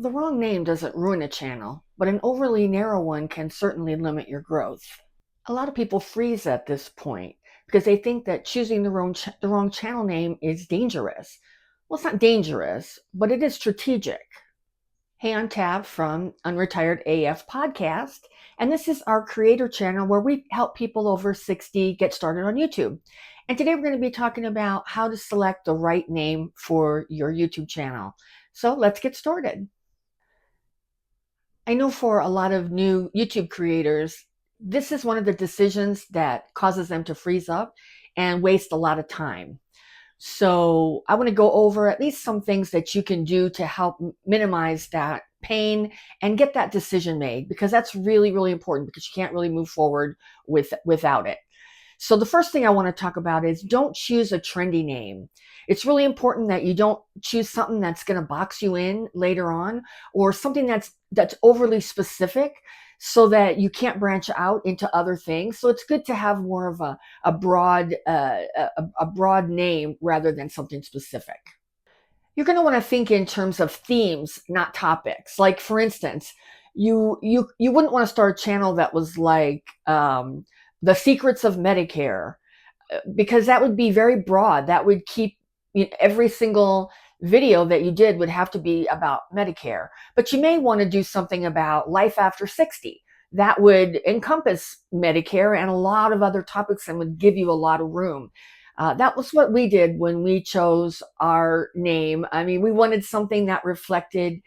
The wrong name doesn't ruin a channel, but an overly narrow one can certainly limit your growth. A lot of people freeze at this point because they think that choosing the wrong channel name is dangerous. Well, it's not dangerous, but it is strategic. Hey, I'm Tab from Unretired AF Podcast, and this is our creator channel where we help people over 60 get started on YouTube. And today we're going to be talking about how to select the right name for your YouTube channel. So let's get started. I know for a lot of new YouTube creators, this is one of the decisions that causes them to freeze up and waste a lot of time. So I want to go over at least some things that you can do to help minimize that pain and get that decision made, because that's really, really important, because you can't really move forward without it. So the first thing I want to talk about is don't choose a trendy name. It's really important that you don't choose something that's going to box you in later on, or something that's overly specific so that you can't branch out into other things. So it's good to have more of a broad a broad name rather than something specific. You're going to want to think in terms of themes, not topics. Like, for instance, you wouldn't want to start a channel that was like the secrets of Medicare, because that would be very broad. That would keep, every single video that you did would have to be about Medicare. But you may want to do something about life after 60. That would encompass Medicare and a lot of other topics and would give you a lot of room. That was what we did when we chose our name. I mean, we wanted something that reflected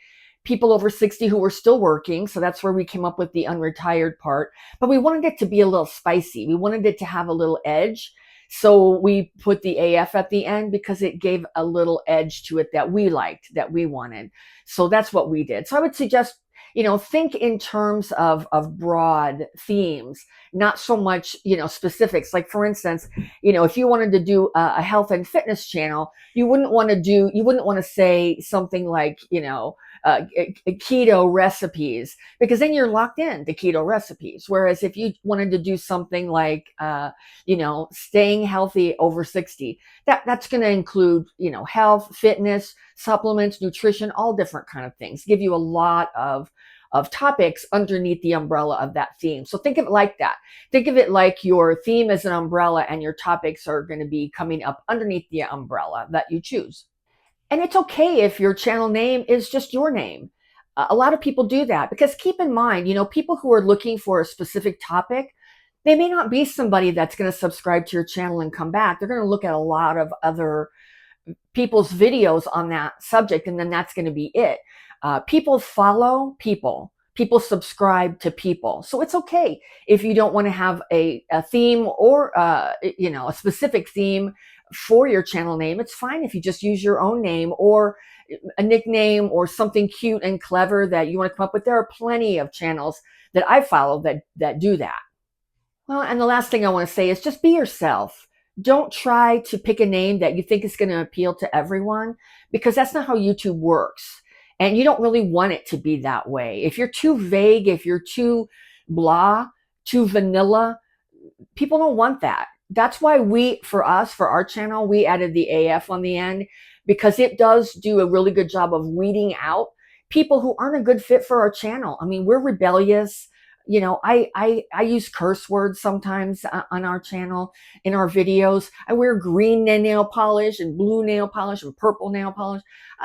people over 60 who were still working. So that's where we came up with the unretired part. But we wanted it to be a little spicy. We wanted it to have a little edge. So we put the AF at the end because it gave a little edge to it that we liked, that we wanted. So that's what we did. So I would suggest, think in terms of broad themes, not so much, specifics. Like, for instance, if you wanted to do a health and fitness channel, you wouldn't want to say something like, keto recipes, because then you're locked in to keto recipes. Whereas if you wanted to do something like, staying healthy over 60, that's going to include, health, fitness, supplements, nutrition, all different kind of things. Give you a lot of topics underneath the umbrella of that theme. So think of it like that. Think of it like your theme is an umbrella and your topics are going to be coming up underneath the umbrella that you choose. And it's okay if your channel name is just your name. A lot of people do that, because keep in mind, people who are looking for a specific topic, they may not be somebody that's going to subscribe to your channel and come back. They're going to look at a lot of other people's videos on that subject, and then that's going to be it. People follow people. People subscribe to people. So it's okay if you don't want to have a theme or, a specific theme for your channel name. It's fine if you just use your own name or a nickname or something cute and clever that you want to come up with. There are plenty of channels that I follow that do that. Well, and the last thing I want to say is just be yourself. Don't try to pick a name that you think is going to appeal to everyone, because that's not how YouTube works. And you don't really want it to be that way. If you're too vague, if you're too blah, too vanilla, people don't want that. That's why for our channel, we added the AF on the end, because it does do a really good job of weeding out people who aren't a good fit for our channel. I mean, we're rebellious. I use curse words sometimes on our channel, in our videos. I wear green nail polish and blue nail polish and purple nail polish.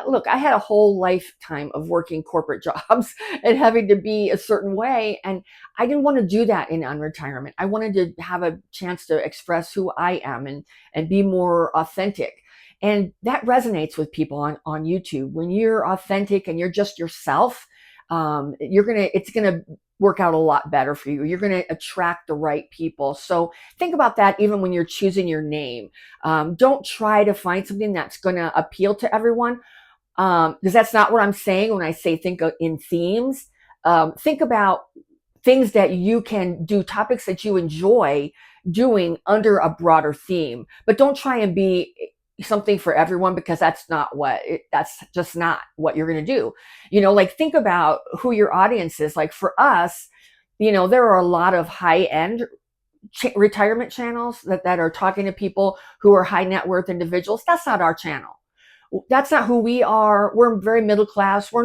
Look, I had a whole lifetime of working corporate jobs and having to be a certain way. And I didn't want to do that in unretirement. I wanted to have a chance to express who I am and be more authentic. And that resonates with people on YouTube. When you're authentic and you're just yourself, it's gonna work out a lot better for you. You're going to attract the right people. So think about that even when you're choosing your name. Don't try to find something that's going to appeal to everyone, because that's not what I'm saying when I say think in themes. Think about things that you can do, topics that you enjoy doing under a broader theme, but don't try and be something for everyone, because that's just not what you're going to do. Like, think about who your audience is. Like, for us, there are a lot of high-end retirement channels that are talking to people who are high net worth individuals. That's not our channel. That's not who we are. We're very middle class. We're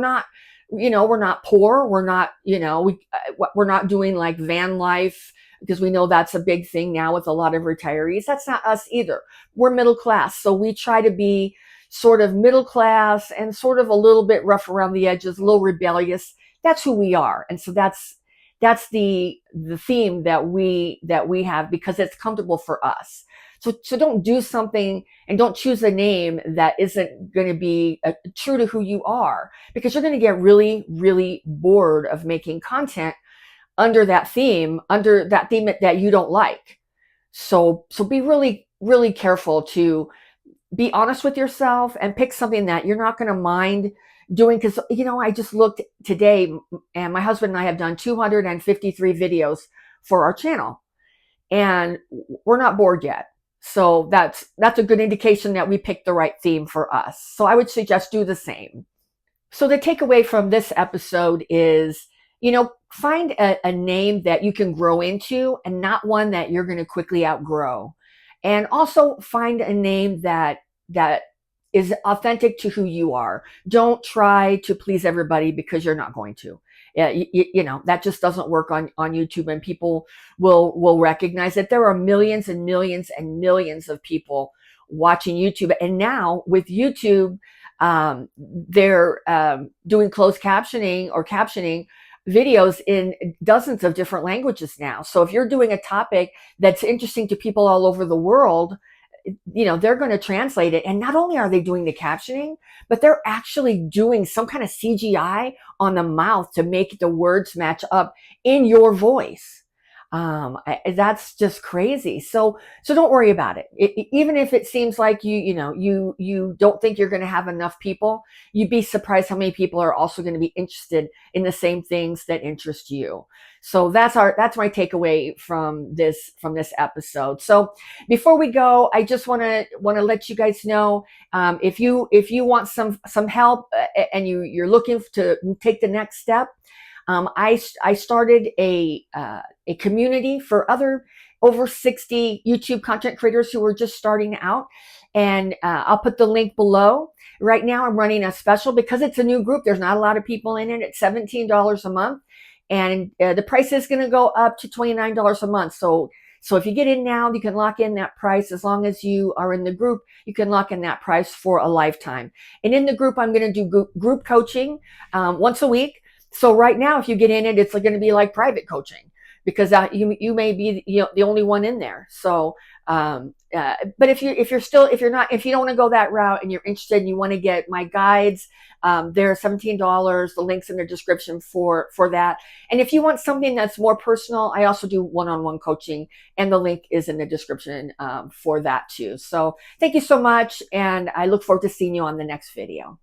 we're not poor. We're not, we're not doing like van life, because we know that's a big thing now with a lot of retirees. That's not us either. We're middle class. So we try to be sort of middle class and sort of a little bit rough around the edges, a little rebellious. That's who we are. And so that's the theme that we have, because it's comfortable for us. So don't do something and don't choose a name that isn't going to be true to who you are, because you're going to get really, really bored of making content under that theme that you don't like. So be really, really careful to be honest with yourself and pick something that you're not going to mind doing. Because, I just looked today, and my husband and I have done 253 videos for our channel, and we're not bored yet. So that's a good indication that we picked the right theme for us. So I would suggest do the same. So the takeaway from this episode is, find a name that you can grow into, and not one that you're going to quickly outgrow. And also find a name that is authentic to who you are. Don't try to please everybody, because you're not going to. Yeah, that just doesn't work on YouTube, and people will recognize that there are millions and millions and millions of people watching YouTube. And now with YouTube, they're doing closed captioning or captioning videos in dozens of different languages now. So if you're doing a topic that's interesting to people all over the world, they're going to translate it. And not only are they doing the captioning, but they're actually doing some kind of CGI on the mouth to make the words match up in your voice. That's just crazy. So don't worry about it. Even if it seems like you don't think you're going to have enough people, you'd be surprised how many people are also going to be interested in the same things that interest you. So that's my takeaway from this episode. So before we go, I just want to let you guys know, if you want some help, and you're looking to take the next step. I started a community for other over 60 YouTube content creators who are just starting out, and I'll put the link below. Right now, I'm running a special because it's a new group. There's not a lot of people in it. It's $17 a month, and the price is going to go up to $29 a month. So if you get in now, you can lock in that price. As long as you are in the group, you can lock in that price for a lifetime. And in the group, I'm going to do group coaching once a week. So right now, if you get in it, it's going to be like private coaching, because you may be the only one in there. So, but if you don't want to go that route and you're interested and you want to get my guides, they're $17. The link's in the description for that. And if you want something that's more personal, I also do one-on-one coaching, and the link is in the description for that too. So thank you so much, and I look forward to seeing you on the next video.